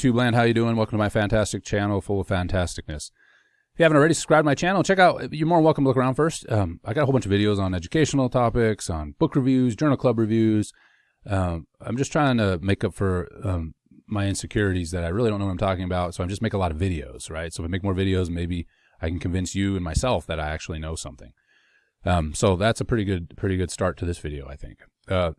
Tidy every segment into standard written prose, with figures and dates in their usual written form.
YouTube land, how you doing? Welcome to my fantastic channel full of fantasticness. If you haven't already subscribed to my channel, check out, you're more than welcome to look around first. I got a whole bunch of videos on educational topics, on book reviews, journal club reviews. I'm just trying to make up for my insecurities that I really don't know what I'm talking about, so I just make a lot of videos, right? So if I make more videos, maybe I can convince you and myself that I actually know something. So that's a pretty good start to this video, I think.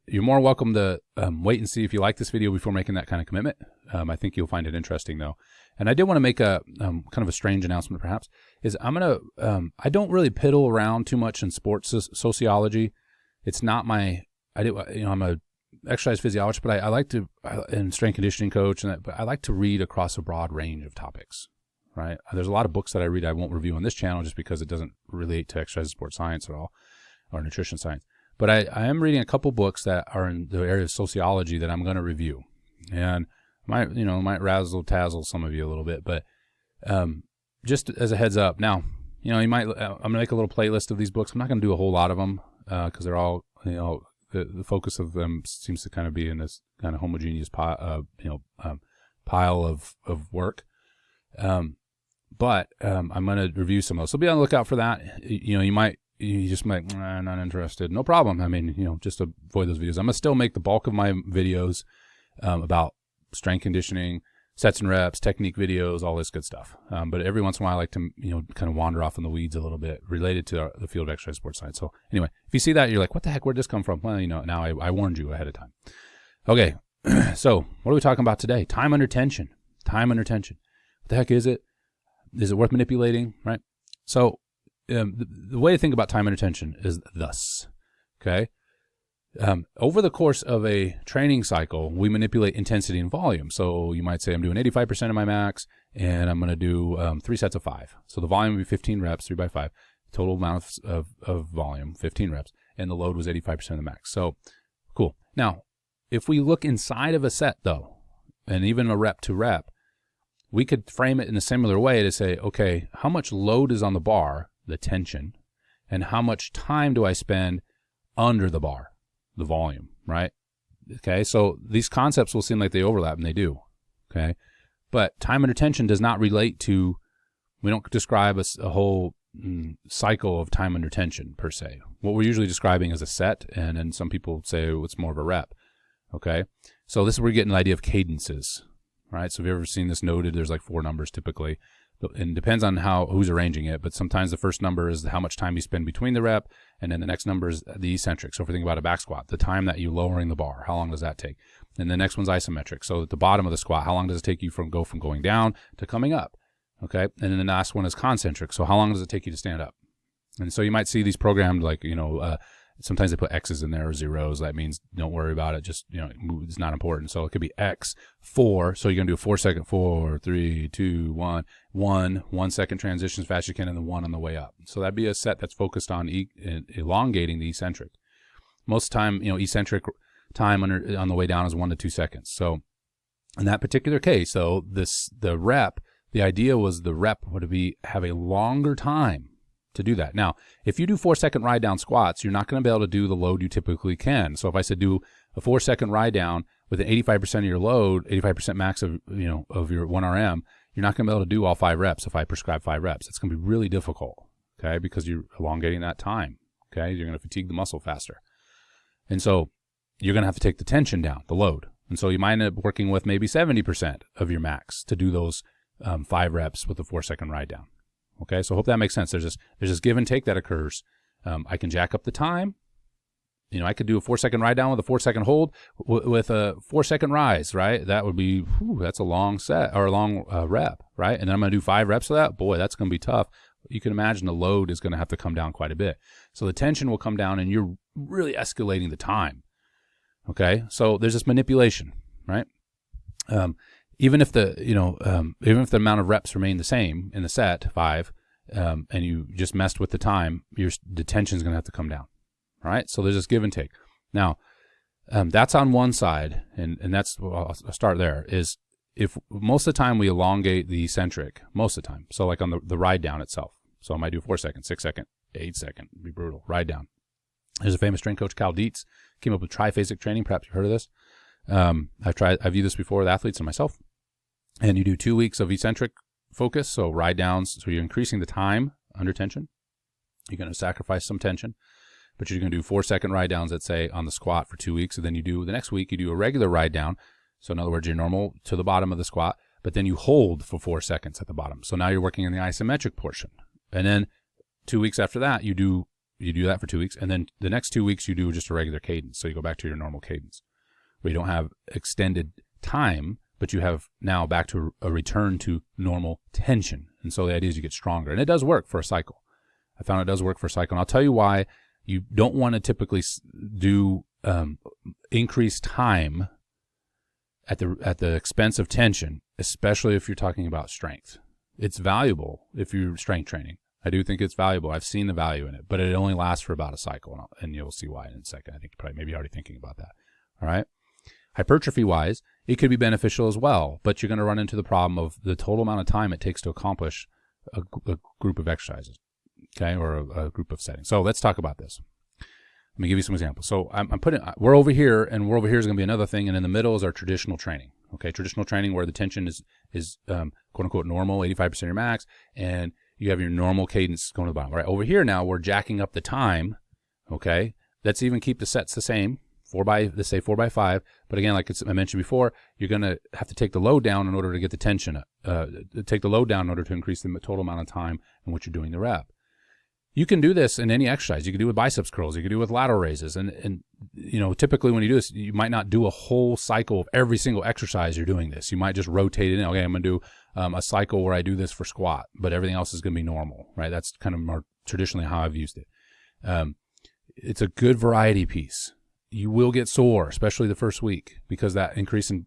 You're more welcome to wait and see if you like this video before making that kind of commitment. I think you'll find it interesting, though. And I did want to make a kind of a strange announcement, perhaps, is I don't really piddle around too much in sports sociology. It's not my, I'm a exercise physiologist, but I like to, and strength conditioning coach, but I like to read across a broad range of topics, right? There's a lot of books that I read I won't review on this channel just because it doesn't relate to exercise and sports science at all, or nutrition science. But I am reading a couple books that are in the area of sociology that I'm going to review, and might razzle-tazzle some of you a little bit, but just as a heads up. Now, I'm going to make a little playlist of these books. I'm not going to do a whole lot of them because they're all, the focus of them seems to kind of be in this kind of homogeneous pile of work. But I'm going to review some of those. So be on the lookout for that. You just might, not interested. No problem. I mean, just avoid those videos. I'm going to still make the bulk of my videos about strength conditioning, sets and reps, technique videos, all this good stuff. But every once in a while, I like to, kind of wander off in the weeds a little bit related to the field of exercise sports science. So anyway, if you see that, you're like, what the heck, where'd this come from? Well, now I warned you ahead of time. Okay, so what are we talking about today? Time under tension. Time under tension. What the heck is it? Is it worth manipulating, right? So the way to think about time under tension is thus, okay? Over the course of a training cycle, we manipulate intensity and volume. So you might say I'm doing 85% of my max, and I'm going to do 3 sets of 5. So the volume would be 15 reps, 3 by 5. Total amount of volume, 15 reps, and the load was 85% of the max. So cool. Now, if we look inside of a set, though, and even a rep to rep, we could frame it in a similar way to say, okay, how much load is on the bar, the tension, and how much time do I spend under the bar, the volume, right? Okay, so these concepts will seem like they overlap, and they do, okay? But time under tension does not relate to, we don't describe a whole cycle of time under tension, per se. What we're usually describing is a set, and then some people say it's more of a rep, okay? So this is where we're getting the idea of cadences, right? So if you've ever seen this noted, there's like 4 numbers typically. And it depends on who's arranging it, but sometimes the first number is how much time you spend between the rep, and then the next number is the eccentric. So if we think about a back squat, the time that you're lowering the bar, how long does that take? And the next one's isometric. So at the bottom of the squat, how long does it take you from going down to coming up? Okay, and then the last one is concentric. So how long does it take you to stand up? And so you might see these programmed like, sometimes they put X's in there or zeros. That means don't worry about it. Just, it's not important. So it could be X, 4. So you're going to do a 4-second, 4, 3, 2, 1, 1 second transition as fast as you can, and then 1 on the way up. So that'd be a set that's focused on elongating the eccentric. Most of the time, eccentric time on the way down is 1 to 2 seconds. So in that particular case, though, the idea was the rep would have a longer time to do that. Now, if you do 4-second ride down squats, you're not going to be able to do the load you typically can. So if I said do a 4-second ride down with an 85% of your load, 85% max of your 1 RM, you're not going to be able to do all 5 reps if I prescribe 5 reps. It's going to be really difficult, okay, because you're elongating that time, okay? You're going to fatigue the muscle faster. And so you're going to have to take the tension down, the load. And so you might end up working with maybe 70% of your max to do those 5 reps with a 4-second ride down. Okay, so I hope that makes sense. There's this give and take that occurs. I can jack up the time. I could do a 4-second ride down with a 4-second hold with a 4-second rise, right? That would be, that's a long set or a long rep, right? And then I'm going to do 5 reps of that. Boy, that's going to be tough. You can imagine the load is going to have to come down quite a bit. So the tension will come down, and you're really escalating the time. Okay, so there's this manipulation, right? Even if the amount of reps remain the same in the set, 5, and you just messed with the time, the tension is going to have to come down. All right, so there's this give and take. Now, that's on one side, and that's, I'll start there, is if most of the time we elongate the eccentric, most of the time, so like on the ride down itself. So I might do 4-second, 6-second, 8-second, be brutal, ride down. There's a famous strength coach, Cal Dietz, came up with triphasic training. Perhaps you've heard of this. I've used this before with athletes and myself. And you do 2 weeks of eccentric focus, so ride downs. So you're increasing the time under tension. You're going to sacrifice some tension, but you're going to do 4-second ride downs, let's say, on the squat for 2 weeks. And then you do the next week, you do a regular ride down. So in other words, you're normal to the bottom of the squat, but then you hold for 4 seconds at the bottom. So now you're working in the isometric portion. And then 2 weeks after that, you do that for 2 weeks. And then the next 2 weeks, you do just a regular cadence. So you go back to your normal cadence where you don't have extended time, but you have now back to a return to normal tension. And so the idea is you get stronger. And it does work for a cycle. I found it does work for a cycle. And I'll tell you why you don't want to typically do increased time at the expense of tension, especially if you're talking about strength. It's valuable if you're strength training. I do think it's valuable. I've seen the value in it, but it only lasts for about a cycle, and you'll see why in a second. I think you're probably maybe already thinking about that. All right. Hypertrophy-wise, it could be beneficial as well, but you're going to run into the problem of the total amount of time it takes to accomplish a group of exercises, okay, or a group of settings. So let's talk about this. Let me give you some examples. So we're over here, and we're over here is going to be another thing, and in the middle is our traditional training. Okay, traditional training where the tension is quote unquote normal, 85% of your max, and you have your normal cadence going to the bottom. All right, over here now we're jacking up the time. Okay, let's even keep the sets the same. Let's say 4x5, but again, like I mentioned before, you're going to have to take the load down in order to get the tension, take the load down in order to increase the total amount of time in which you're doing the rep. You can do this in any exercise. You can do it with biceps curls. You can do it with lateral raises. And you know, typically when you do this, you might not do a whole cycle of every single exercise you're doing this. You might just rotate it in. Okay, I'm going to do a cycle where I do this for squat, but everything else is going to be normal, right? That's kind of more traditionally how I've used it. It's a good variety piece. You will get sore, especially the first week, because that increase in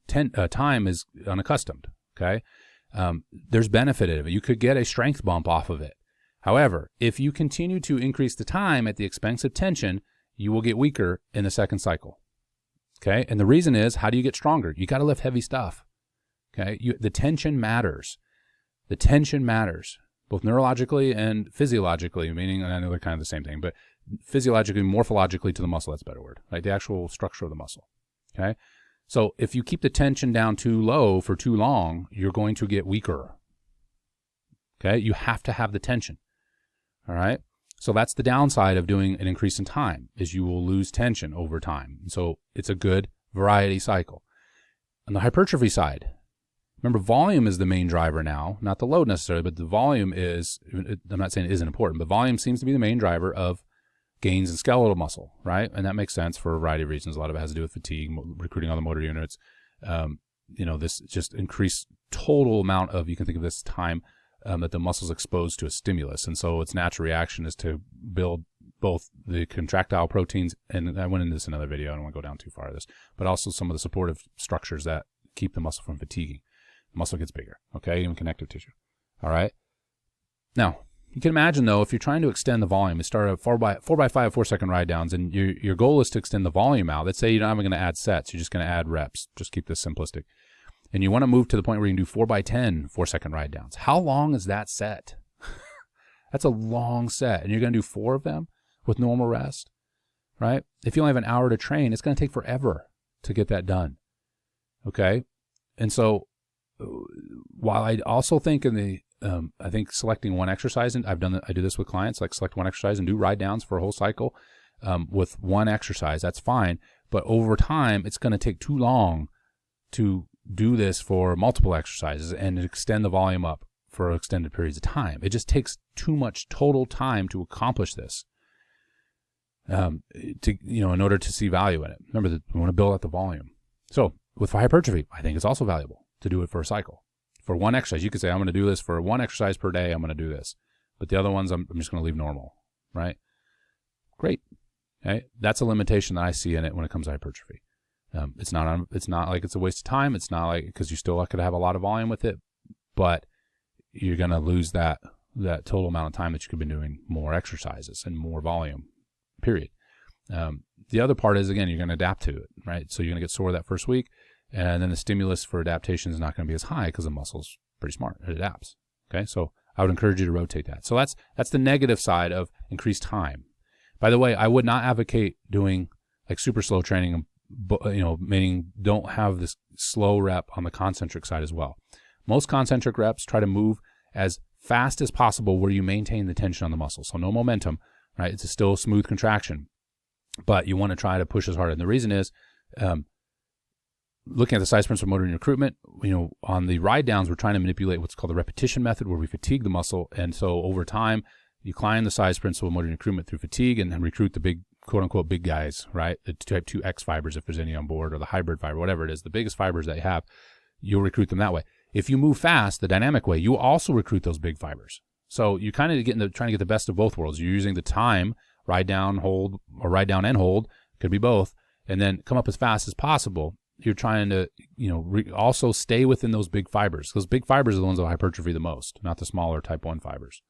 time is unaccustomed, okay? There's benefit of it. You could get a strength bump off of it. However, if you continue to increase the time at the expense of tension, you will get weaker in the second cycle, okay? And the reason is, how do you get stronger? You got to lift heavy stuff, okay? The tension matters. The tension matters, both neurologically and physiologically, meaning, and I know they're kind of the same thing, but physiologically, morphologically to the muscle, that's a better word, right? The actual structure of the muscle, okay? So if you keep the tension down too low for too long, you're going to get weaker, okay? You have to have the tension, all right? So that's the downside of doing an increase in time, is you will lose tension over time. So it's a good variety cycle. On the hypertrophy side, remember, volume is the main driver now, not the load necessarily, but the volume is, I'm not saying it isn't important, but volume seems to be the main driver of gains in skeletal muscle, right? And that makes sense for a variety of reasons. A lot of it has to do with fatigue, recruiting all the motor units. You know, this just increased total amount of, you can think of this time that the muscle's exposed to a stimulus. And so its natural reaction is to build both the contractile proteins, and I went into this in another video, I don't want to go down too far of this, but also some of the supportive structures that keep the muscle from fatiguing. The muscle gets bigger, okay, even connective tissue. All right. Now, you can imagine, though, if you're trying to extend the volume, you start at 4x5 4-second ride downs, and your goal is to extend the volume out. Let's say you're not even going to add sets. You're just going to add reps. Just keep this simplistic. And you want to move to the point where you can do 4x10 4-second ride downs. How long is that set? That's a long set. And you're going to do 4 of them with normal rest, right? If you only have an hour to train, it's going to take forever to get that done, okay? And so while I also think I think selecting one exercise, and I do this with clients, like select one exercise and do ride downs for a whole cycle with one exercise, that's fine. But over time, it's going to take too long to do this for multiple exercises and extend the volume up for extended periods of time. It just takes too much total time to accomplish this, in order to see value in it. Remember that we want to build out the volume. So with hypertrophy, I think it's also valuable to do it for a cycle. For one exercise, you could say, I'm going to do this for one exercise per day. I'm going to do this. But the other ones, I'm just going to leave normal, right? Great. Okay. That's a limitation that I see in it when it comes to hypertrophy. It's not like it's a waste of time. It's not like, because you still could have a lot of volume with it, but you're going to lose that total amount of time that you could be doing more exercises and more volume, period. The other part is, again, you're going to adapt to it, right? So you're going to get sore that first week. And then the stimulus for adaptation is not going to be as high because the muscle's pretty smart. It adapts. Okay, so I would encourage you to rotate that. So that's the negative side of increased time. By the way, I would not advocate doing like super slow training, meaning don't have this slow rep on the concentric side as well. Most concentric reps try to move as fast as possible where you maintain the tension on the muscle. So no momentum, right? It's still a smooth contraction, but you want to try to push as hard. And the reason is, looking at the size principle of motor recruitment, on the ride downs, we're trying to manipulate what's called the repetition method, where we fatigue the muscle. And so over time, you climb the size principle of motor recruitment through fatigue and then recruit the big, quote unquote, big guys, right? The type 2X fibers, if there's any on board, or the hybrid fiber, whatever it is, the biggest fibers that you have, you'll recruit them that way. If you move fast, the dynamic way, you also recruit those big fibers. So you kind of trying to get the best of both worlds. You're using the time, ride down, hold, or ride down and hold, could be both, and then come up as fast as possible. You're trying to, also stay within those big fibers. Those big fibers are the ones that hypertrophy the most, not the smaller type 1 fibers.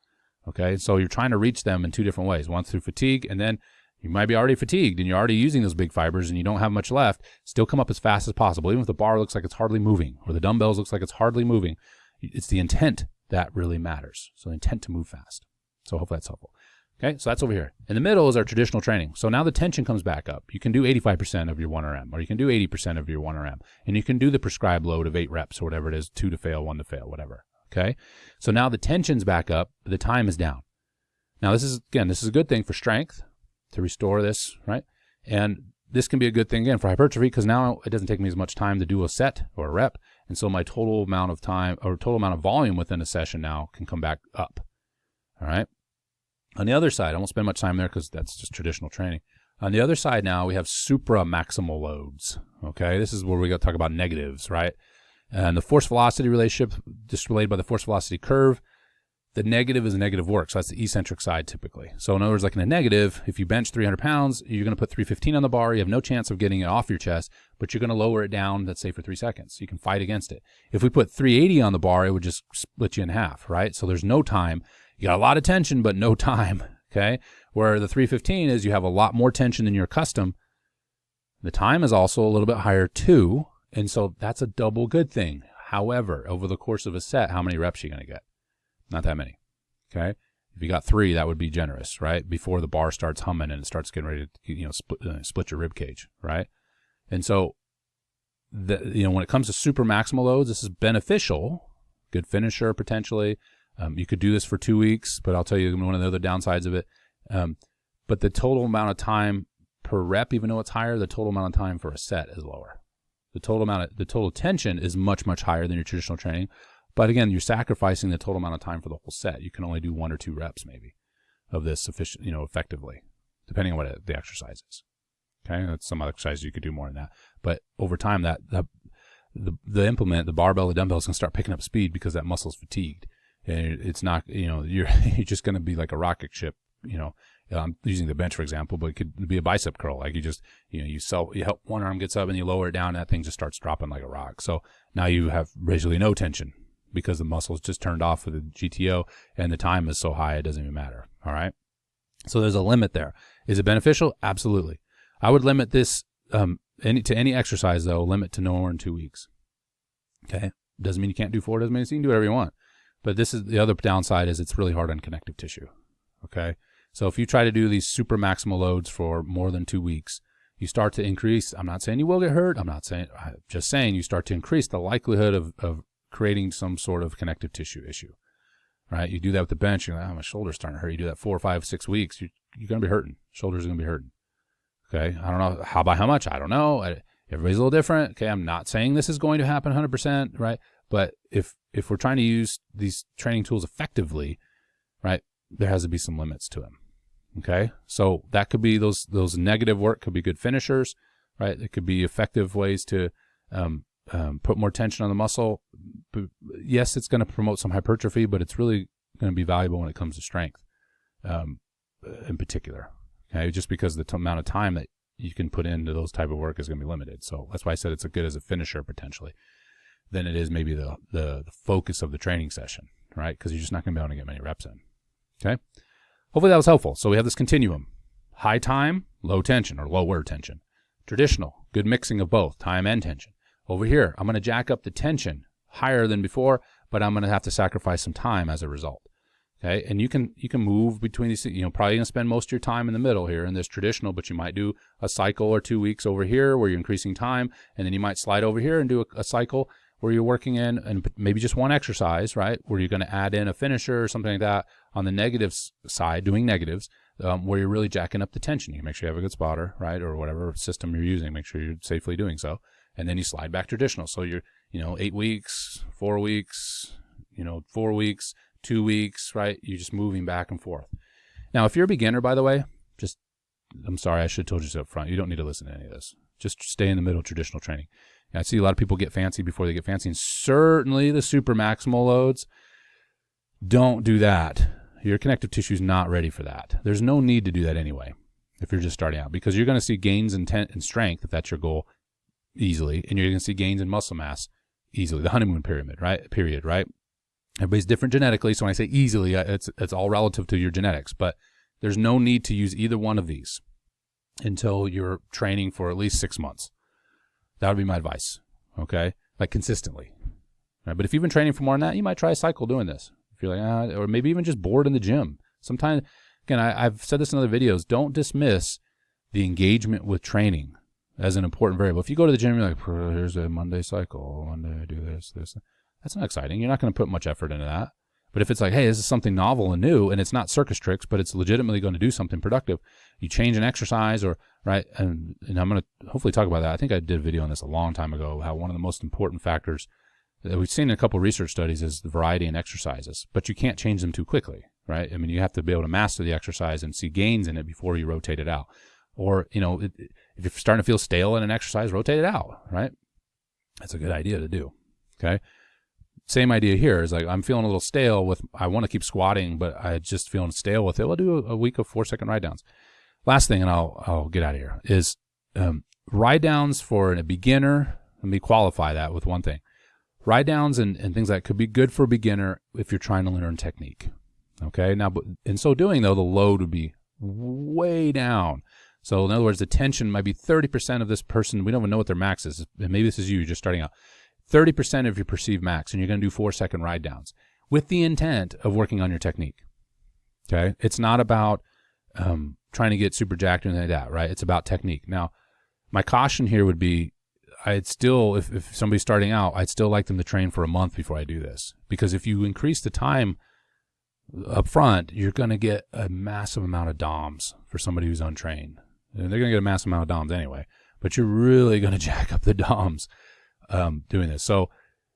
Okay, so you're trying to reach them in two different ways. One through fatigue, and then you might be already fatigued and you're already using those big fibers and you don't have much left. Still come up as fast as possible, even if the bar looks like it's hardly moving or the dumbbells looks like it's hardly moving. It's the intent that really matters. So intent to move fast. So hopefully that's helpful. Okay, so that's over here. In the middle is our traditional training. So now the tension comes back up. You can do 85% of your 1RM, or you can do 80% of your 1RM, and you can do the prescribed load of 8 reps or whatever it is, 2 to fail, 1 to fail, whatever. Okay, so now the tension's back up, the time is down. Now this is a good thing for strength, to restore this, right? And this can be a good thing, again, for hypertrophy, because now it doesn't take me as much time to do a set or a rep, and so my total amount of time, or total amount of volume within a session now can come back up, all right? On the other side, I won't spend much time there because that's just traditional training. On the other side now, we have supra-maximal loads, okay? This is where we got to talk about negatives, right? And the force-velocity relationship, just related by the force-velocity curve, the negative is negative work, so that's the eccentric side typically. So in other words, like in a negative, if you bench 300 pounds, you're going to put 315 on the bar, you have no chance of getting it off your chest, but you're going to lower it down, let's say for 3 seconds. You can fight against it. If we put 380 on the bar, it would just split you in half, right? So there's no time. You got a lot of tension, but no time, okay? Where the 315 is you have a lot more tension than you're accustomed. The time is also a little bit higher too, and so that's a double good thing. However, over the course of a set, how many reps are you going to get? Not that many, okay? If you got 3, that would be generous, right? Before the bar starts humming and it starts getting ready to split your rib cage, right? And so, when it comes to super maximal loads, this is beneficial, good finisher potentially. You could do this for 2 weeks, but I'll tell you one of the other downsides of it. But the total amount of time per rep, even though it's higher, the total amount of time for a set is lower. The total tension is much, much higher than your traditional training. But again, you're sacrificing the total amount of time for the whole set. You can only do 1 or 2 reps maybe of this effectively, depending on what the exercise is. Okay, that's some other exercises you could do more than that. But over time, the implement, the barbell, the dumbbell is going to start picking up speed because that muscle's fatigued. And it's not, you're just going to be like a rocket ship. I'm using the bench for example, but it could be a bicep curl. Like you just, you help one arm gets up and you lower it down, and that thing just starts dropping like a rock. So now you have basically no tension because the muscle's just turned off with the GTO, and the time is so high it doesn't even matter. All right. So there's a limit there. Is it beneficial? Absolutely. I would limit this to any exercise though. Limit to no more than 2 weeks. Okay. Doesn't mean you can't do 4. Doesn't mean you can do whatever you want. But this is the other downside, is it's really hard on connective tissue. Okay. So if you try to do these super maximal loads for more than 2 weeks, you start to increase. I'm not saying you will get hurt. I'm just saying you start to increase the likelihood of creating some sort of connective tissue issue, right? You do that with the bench. You're like, my shoulder's starting to hurt. You do that 4, 5, 6 weeks. You're going to be hurting. Shoulders are going to be hurting. Okay. I don't know how much. I don't know. Everybody's a little different. Okay. I'm not saying this is going to happen 100%, right? But if we're trying to use these training tools effectively, right, there has to be some limits to them. Okay. So that could be those negative work could be good finishers, right? It could be effective ways to, put more tension on the muscle. But yes, it's going to promote some hypertrophy, but it's really going to be valuable when it comes to strength, in particular. Okay, just because the amount of time that you can put into those type of work is going to be limited. So that's why I said it's as good as a finisher potentially than it is maybe the focus of the training session, right? Because you're just not going to be able to get many reps in. Okay, hopefully that was helpful. So we have this continuum: high time, low tension or lower tension. Traditional, good mixing of both time and tension. Over here, I'm going to jack up the tension higher than before, but I'm going to have to sacrifice some time as a result. Okay, and you can move between these. Probably going to spend most of your time in the middle here in this traditional, but you might do a cycle or 2 weeks over here where you're increasing time, and then you might slide over here and do a cycle where you're working in, and maybe just one exercise, right, where you're going to add in a finisher or something like that on the negatives side, doing negatives, where you're really jacking up the tension. You make sure you have a good spotter, right, or whatever system you're using. Make sure you're safely doing so. And then you slide back traditional. So you're, 8 weeks, 4 weeks, 4 weeks, 2 weeks, right? You're just moving back and forth. Now, if you're a beginner, by the way, I'm sorry, I should have told you this up front. You don't need to listen to any of this. Just stay in the middle of traditional training. I see a lot of people get fancy before they get fancy, and certainly the super maximal loads, don't do that. Your connective tissue is not ready for that. There's no need to do that anyway if you're just starting out, because you're going to see gains in strength, if that's your goal, easily, and you're going to see gains in muscle mass easily. The honeymoon period, right? Everybody's different genetically, so when I say easily, it's all relative to your genetics, but there's no need to use either one of these until you're training for at least 6 months. That would be my advice, okay? Like consistently. Right? But if you've been training for more than that, you might try a cycle doing this. If you're like, or maybe even just bored in the gym. Sometimes, again, I've said this in other videos, don't dismiss the engagement with training as an important variable. If you go to the gym, you're like, here's a Monday cycle, Monday I do this. That's not exciting. You're not going to put much effort into that. But if it's like, hey, this is something novel and new, and it's not circus tricks, but it's legitimately going to do something productive, you change an exercise, or right, and I'm going to hopefully talk about that. I think I did a video on this a long time ago, how one of the most important factors that we've seen in a couple of research studies is the variety in exercises, but you can't change them too quickly, right? I mean, you have to be able to master the exercise and see gains in it before you rotate it out. Or, if you're starting to feel stale in an exercise, rotate it out, right? That's a good idea to do, okay? Same idea here is like, I'm feeling a little stale I want to keep squatting, but I just feeling stale with it. We'll do a week of 4-second ride downs. Last thing, and I'll get out of here, is ride downs for a beginner. Let me qualify that with one thing. Ride downs and things like that could be good for a beginner if you're trying to learn technique. Okay. Now, in so doing though, the load would be way down. So in other words, the tension might be 30% of this person. We don't even know what their max is. And maybe this is you just starting out. 30% of your perceived max, and you're going to do 4-second ride downs with the intent of working on your technique. Okay. It's not about trying to get super jacked or anything like that, right? It's about technique. Now, my caution here would be, I'd still, if somebody's starting out, I'd still like them to train for a month before I do this. Because if you increase the time up front, you're going to get a massive amount of DOMs for somebody who's untrained. And they're going to get a massive amount of DOMs anyway, but you're really going to jack up the DOMs doing this. So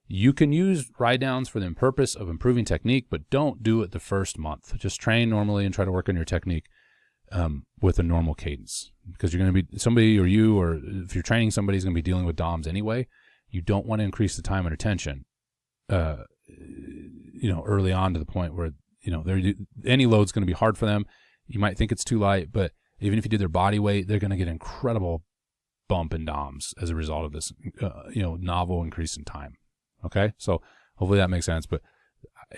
you can use ride downs for the purpose of improving technique, but don't do it the first month. Just train normally and try to work on your technique with a normal cadence, because you're going to be somebody, or you, or if you're training somebody, who's going to be dealing with DOMs anyway. You don't want to increase the time under tension, early on to the point where, any load's going to be hard for them. You might think it's too light, but even if you do their body weight, they're going to get an incredible bump in DOMs as a result of this, novel increase in time. Okay. So hopefully that makes sense, but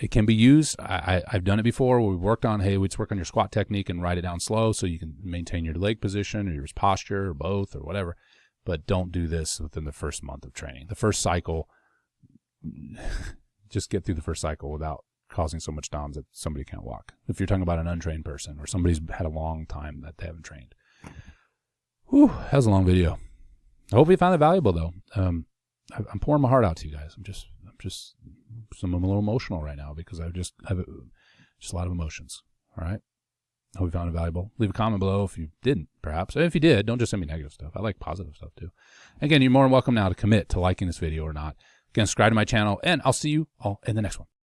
it can be used. I've done it before where we worked on, hey, let's work on your squat technique and ride it down slow so you can maintain your leg position or your posture or both or whatever. But don't do this within the first month of training. The first cycle, just get through the first cycle without causing so much DOMs that somebody can't walk. If you're talking about an untrained person or somebody's had a long time that they haven't trained. Whew, that was a long video. I hope you found it valuable though. I'm pouring my heart out to you guys. I'm a little emotional right now because I just have a lot of emotions. All right. I hope you found it valuable. Leave a comment below if you didn't, perhaps. And if you did, don't just send me negative stuff. I like positive stuff too. Again, you're more than welcome now to commit to liking this video or not. Again, subscribe to my channel, and I'll see you all in the next one.